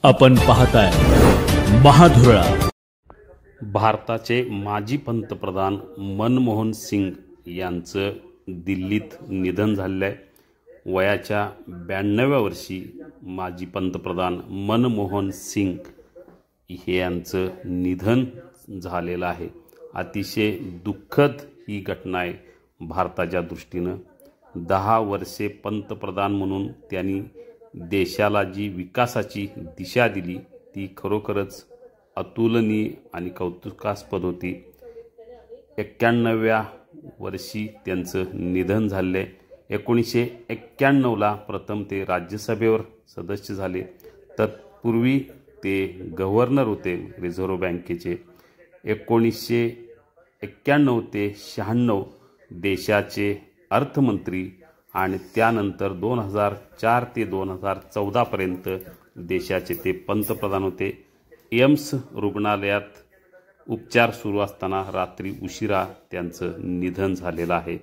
आपण पाहताय महाधुरळा। भारताचे माजी पंतप्रधान मनमोहन सिंग यांचं दिल्लीत निधन झाले आहे। वयाच्या 92व्या वर्षी माजी पंतप्रधान मनमोहन सिंग हे यांचं निधन झालेलं आहे। अतिशय दुःखद ही घटना आहे भारताच्या दृष्टीने। 10 वर्षे पंतप्रधान म्हणून त्यांनी देशाला जी विकासाची दिशा दिली ती खरोखरच अतुलनीय आणि कौतुकास्पद होती। 91व्या वर्षी त्यांचं निधन झाले। 1991ला प्रथम ते राज्यसभेवर सदस्य झाले। तत्पूर्वी ते गव्हर्नर होते रिझर्व्ह बँकेचे। 1991 ते 96 देशाचे अर्थमंत्री आणि त्यानंतर 2004 ते 2014 पर्यंत देशाचे ते पंतप्रधान होते। एम्स रुग्णालयात उपचार सुरू असताना रात्री उशिरा त्यांचं निधन झालेलं आहे।